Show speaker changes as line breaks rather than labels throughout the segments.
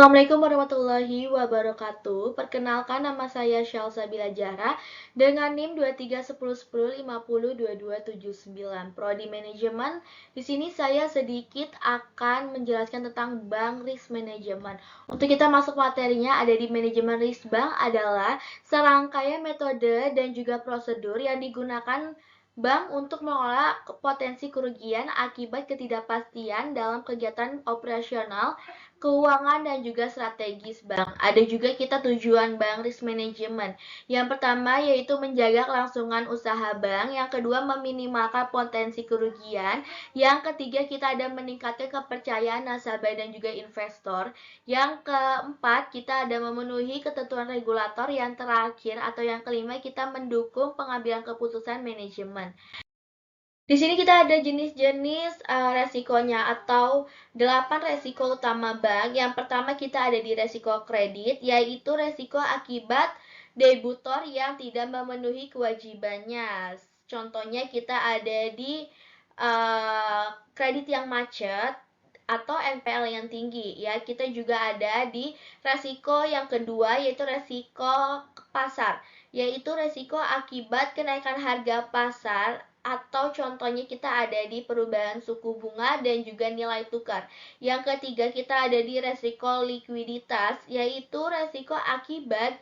Assalamualaikum warahmatullahi wabarakatuh. Perkenalkan, nama saya Syalsabila Jahra dengan NIM 231010502279 Prodi Manajemen. Di sini saya sedikit akan menjelaskan tentang Bank Risk Management. Untuk kita masuk materinya, ada di manajemen risk bank adalah serangkaian metode dan juga prosedur yang digunakan bank untuk mengelola potensi kerugian akibat ketidakpastian dalam kegiatan operasional, keuangan, dan juga strategis bank. Ada juga kita tujuan bank risk management. Yang pertama yaitu menjaga kelangsungan usaha bank, yang kedua meminimalkan potensi kerugian, yang ketiga kita ada meningkatkan kepercayaan nasabah dan juga investor, yang keempat kita ada memenuhi ketentuan regulator, yang terakhir atau yang kelima kita mendukung pengambilan keputusan manajemen. Di sini kita ada jenis-jenis resikonya atau 8 resiko utama bank. Yang pertama kita ada di resiko kredit, yaitu resiko akibat debitur yang tidak memenuhi kewajibannya. Contohnya kita ada di kredit yang macet atau NPL yang tinggi. Ya, kita juga ada di resiko yang kedua yaitu resiko pasar, yaitu resiko akibat kenaikan harga pasar, atau contohnya kita ada di perubahan suku bunga dan juga nilai tukar. Yang ketiga kita ada di resiko likuiditas, yaitu resiko akibat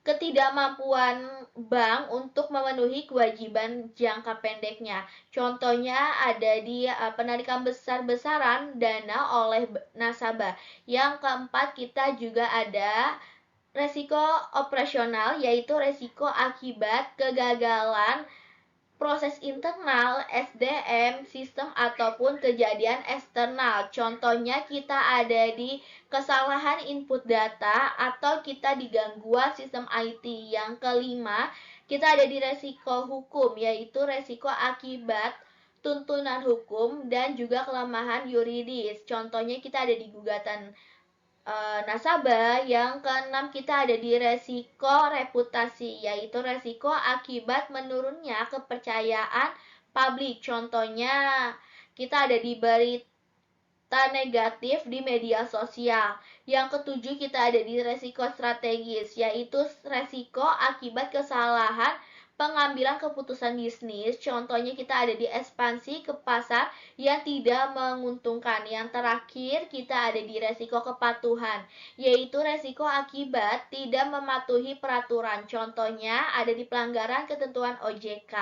ketidakmampuan bank untuk memenuhi kewajiban jangka pendeknya. Contohnya ada di penarikan besar-besaran dana oleh nasabah. Yang keempat kita juga ada resiko operasional, yaitu resiko akibat kegagalan proses internal, SDM, sistem, ataupun kejadian eksternal. Contohnya kita ada di kesalahan input data atau kita di gangguan sistem IT. Yang kelima, kita ada di resiko hukum, yaitu resiko akibat tuntunan hukum dan juga kelemahan yuridis. Contohnya kita ada di gugatan nasabah. Yang keenam kita ada di resiko reputasi, yaitu resiko akibat menurunnya kepercayaan publik. Contohnya kita ada di berita negatif di media sosial. Yang ketujuh kita ada di resiko strategis, yaitu resiko akibat kesalahan pengambilan keputusan bisnis. Contohnya kita ada di ekspansi ke pasar yang tidak menguntungkan. Yang terakhir kita ada di resiko kepatuhan, yaitu resiko akibat tidak mematuhi peraturan. Contohnya ada di pelanggaran ketentuan OJK.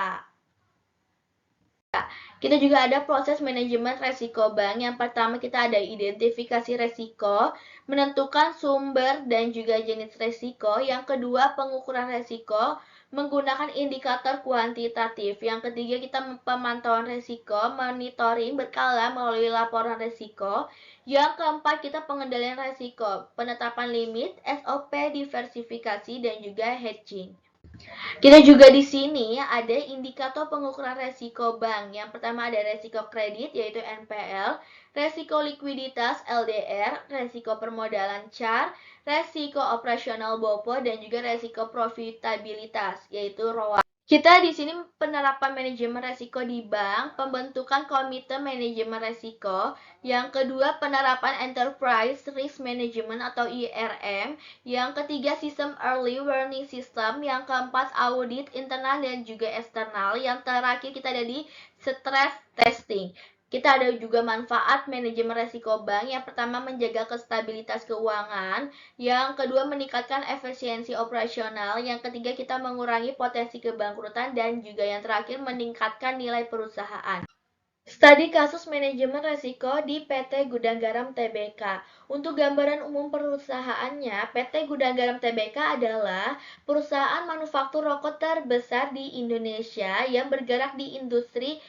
Kita juga ada proses manajemen resiko bank. Yang pertama kita ada identifikasi resiko, menentukan sumber dan juga jenis resiko. Yang kedua pengukuran resiko menggunakan indikator kuantitatif. Yang ketiga kita pemantauan resiko, monitoring berkala melalui laporan resiko. Yang keempat kita pengendalian resiko, penetapan limit, SOP, diversifikasi, dan juga hedging. Kita juga di sini ada indikator pengukuran resiko bank. Yang pertama ada resiko kredit yaitu NPL, resiko likuiditas LDR, resiko permodalan CAR, resiko operasional BOPO, dan juga resiko profitabilitas yaitu ROA. Kita di sini penerapan manajemen resiko di bank, pembentukan komite manajemen resiko. Yang kedua penerapan enterprise risk management atau IRM. Yang ketiga sistem early warning system. Yang keempat audit internal dan juga eksternal. Yang terakhir kita ada di stress testing. Kita ada juga manfaat manajemen resiko bank. Yang pertama menjaga kestabilitas keuangan, yang kedua meningkatkan efisiensi operasional, yang ketiga kita mengurangi potensi kebangkrutan, dan juga yang terakhir meningkatkan nilai perusahaan. Studi kasus manajemen resiko di PT Gudang Garam Tbk. Untuk gambaran umum perusahaannya, PT Gudang Garam Tbk adalah perusahaan manufaktur rokok terbesar di Indonesia yang bergerak di industri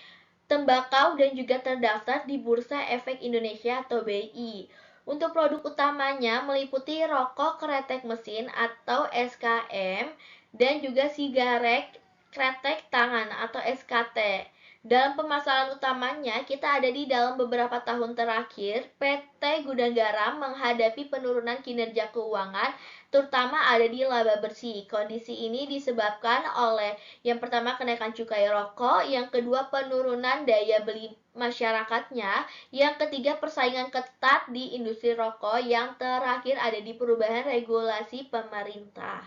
tembakau dan juga terdaftar di Bursa Efek Indonesia atau BI. Untuk produk utamanya meliputi rokok kretek mesin atau SKM dan juga sigaret kretek tangan atau SKT. Dalam pemasaran utamanya, kita ada di dalam beberapa tahun terakhir, PT Gudang Garam menghadapi penurunan kinerja keuangan, terutama ada di laba bersih. Kondisi ini disebabkan oleh yang pertama kenaikan cukai rokok, yang kedua penurunan daya beli masyarakatnya, yang ketiga persaingan ketat di industri rokok, yang terakhir ada di perubahan regulasi pemerintah.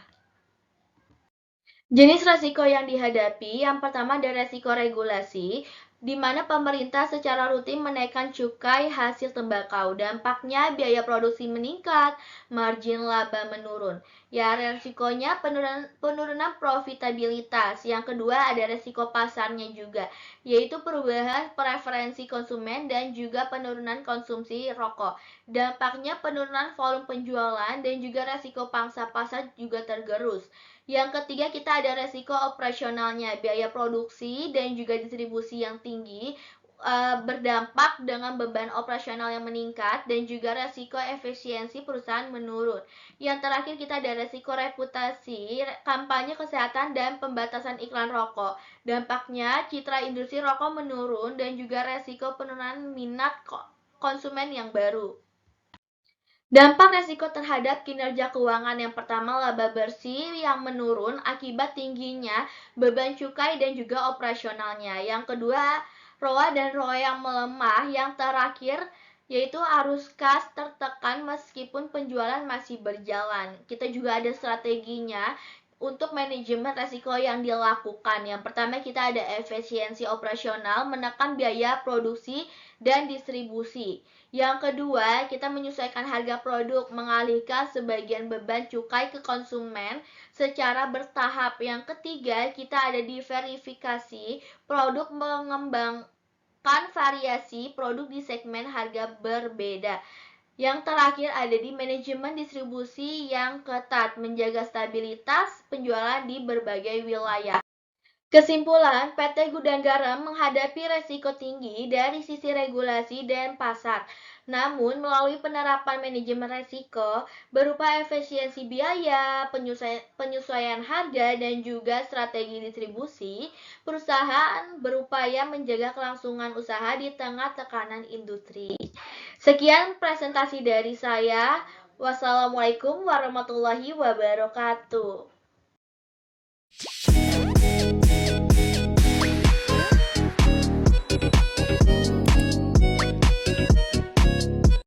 Jenis resiko yang dihadapi, yang pertama ada resiko regulasi, di mana pemerintah secara rutin menaikkan cukai hasil tembakau. Dampaknya biaya produksi meningkat, margin laba menurun. Ya, resikonya penurunan profitabilitas. Yang kedua ada resiko pasarnya juga, yaitu perubahan preferensi konsumen dan juga penurunan konsumsi rokok. Dampaknya penurunan volume penjualan dan juga resiko pangsa pasar juga tergerus. Yang ketiga kita ada resiko operasionalnya, biaya produksi dan juga distribusi yang tinggi berdampak dengan beban operasional yang meningkat dan juga resiko efisiensi perusahaan menurun. Yang terakhir kita ada resiko reputasi, kampanye kesehatan dan pembatasan iklan rokok. Dampaknya citra industri rokok menurun dan juga resiko penurunan minat konsumen yang baru. Dampak resiko terhadap kinerja keuangan yang pertama laba bersih yang menurun akibat tingginya beban cukai dan juga operasionalnya. Yang kedua, ROA dan ROE yang melemah. Yang terakhir, yaitu arus kas tertekan meskipun penjualan masih berjalan. Kita juga ada strateginya untuk manajemen resiko yang dilakukan. Yang pertama kita ada efisiensi operasional, menekan biaya produksi dan distribusi. Yang kedua, kita menyesuaikan harga produk, mengalihkan sebagian beban cukai ke konsumen secara bertahap. Yang ketiga, kita ada di verifikasi produk, mengembangkan variasi produk di segmen harga berbeda. Yang terakhir ada di manajemen distribusi yang ketat, menjaga stabilitas penjualan di berbagai wilayah. Kesimpulan, PT Gudang Garam menghadapi resiko tinggi dari sisi regulasi dan pasar. Namun, melalui penerapan manajemen resiko berupa efisiensi biaya, penyesuaian harga, dan juga strategi distribusi, perusahaan berupaya menjaga kelangsungan usaha di tengah tekanan industri. Sekian presentasi dari saya. Wassalamualaikum warahmatullahi wabarakatuh.